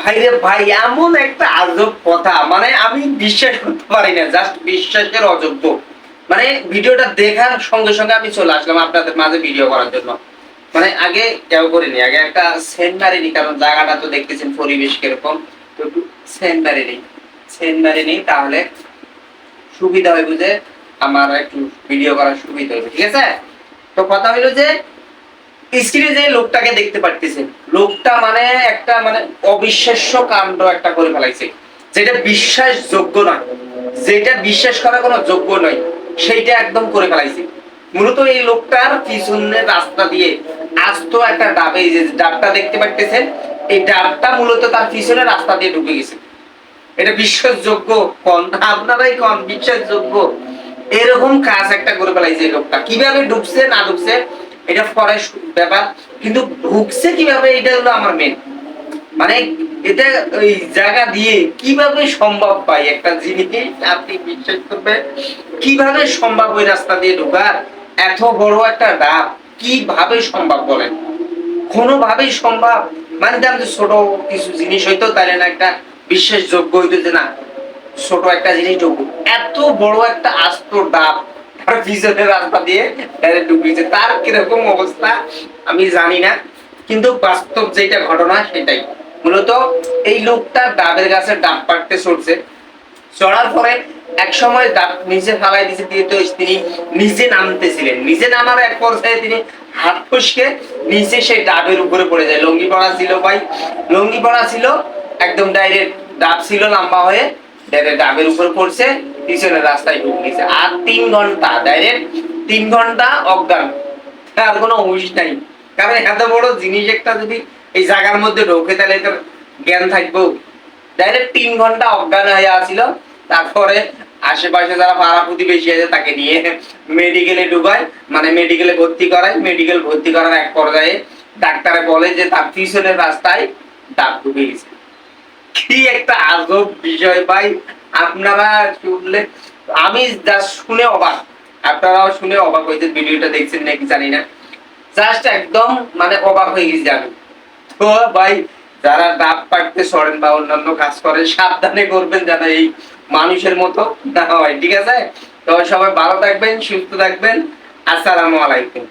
ভাই রে ভাই, এমন একটা আজব কথা, মানে আমি বিশ্বাস করতে পারি না, জাস্ট বিশ্বাসের অযোগ্য। মানে ভিডিওটা দেখার সঙ্গে সঙ্গে আমি চলে আসলাম আপনাদের মাঝে ভিডিও করার জন্য। মানে আগে কেউ করিনি, আগে একটা সেন্ট মারিনি, কারণ জায়গাটা তো দেখতেছেন পরিবেশ কিরকম। তো একটু সেন্ট মারিনি, সেন্ট মারিনি, তাহলে সুবিধা হইব, যে আমার একটু ভিডিও করার সুবিধা হইবে, ঠিক আছে। তো কথা হইলো যে স্ক্রিনে যে লোকটাকে দেখতে পারতেছেন, লোকটা মানে একটা মানে অবিশ্বাস্য কাণ্ড একটা করে ফেলাইছে, যেটা বিশ্বাসযোগ্য নয়, যেটা বিশ্বাস করা কোনো যোগ্য নয়, সেইটা একদম করে ফেলাইছে। মূলত এই লোকটার পিছনের রাস্তা দিয়ে আস্ত একটা ডাব, এই যে ডাবটা দেখতে পারতেছেন, এই ডাবটা মূলত তার পিছনের রাস্তা দিয়ে ঢুকে গেছে। এটা বিশ্বাসযোগ্য কোন? আপনারাই কোন বিশ্বাসযোগ্য? এরকম কাজ একটা করে ফেলাইছে এই লোকটা। কিভাবে ঢুকছে না ঢুকছে এটা পরে ব্যাপার, কিন্তু ঢুকছে কিভাবে এটা হলো আমার মেন। মানে এটা ওই জায়গা দিয়ে কিভাবে সম্ভব পাই একটা জিনিস, আপনি বিশ্বাস করবেন? কিভাবে সম্ভব ওই রাস্তা দিয়ে ঢোকার? এত বড় একটা ডাব কিভাবে সম্ভব বলেন? কোনোভাবেই সম্ভব? মানে যে ছোট কিছু জিনিস হইতো তাহলে না একটা বিশ্বাসযোগ্য হইতো, যে না ছোট একটা জিনিস ঢুকবো, এত বড় একটা আস্ত ডাব তার পিছনের রাস্তা দিয়ে ডাইরেক্ট ঢুকিয়েছে, তার কিরকম অবস্থা আমি জানি না, কিন্তু বাস্তব যেটা ঘটনা সেটাই। মূলত এই লোকটা ডাবের গাছের ডাব পাড়তে চড়ছে, চড়ার পরে এক সময় ডাব নিচে ফালাই দিতে দিয়ে তো তিনি নিচে নামতেছিলেন, নিচে নামার এক পর্যায়ে তিনি হাত ফসকে নিচে সেই ডাবের উপরে পড়ে যায়। লঙ্গি পড়া ছিল ভাই, লঙ্গি পড়া ছিল, একদম ডাইরেক্ট ডাব ছিল লম্বা হয়ে, ডাইরেক্ট ডাবের উপরে পড়ছে, পিছনের রাস্তায় ঢুকে গেছে। আর 3 ঘন্টা, ডাইরেক্ট 3 ঘন্টা অজ্ঞান, আর কোনো হুঁশ নাই। কারণ এত বড় জিনিস একটা যদি এই জায়গার মধ্যে ঢোকে তাহলে তার জ্ঞান থাকবো। ডাইরেক্ট 3 ঘন্টা অজ্ঞান হয়ে আছিল। তারপরে আশেপাশে যারা পাড়া প্রতিবেশী আছে তাকে নিয়ে মেডিকেলে ঢুকায়, মানে মেডিকেলে ভর্তি করায়। মেডিকেল ভর্তি করার এক পর্যায়ে ডাক্তারে বলে যে তার পিছনের রাস্তায় দাঁত ঢুকে গেছে। কি একটা আজব বিষয় ভাই, আপনারা শুনলে, আমি জাস্ট শুনে অবাক, আপনারাও শুনে অবাক হয়েছে। ভিডিওটা দেখছেন নাকি জানি না, জাস্ট একদম মানে অবাক হয়ে গেছি আমি। তো ভাই, যারা ডাব পাড়তে সরেন বা অন্যান্য কাজ করেন, সাবধানে করবেন যেন এই মানুষের মতো না হয়, ঠিক আছে। তো সবাই ভালো থাকবেন, সুস্থ থাকবেন। আসসালামু আলাইকুম।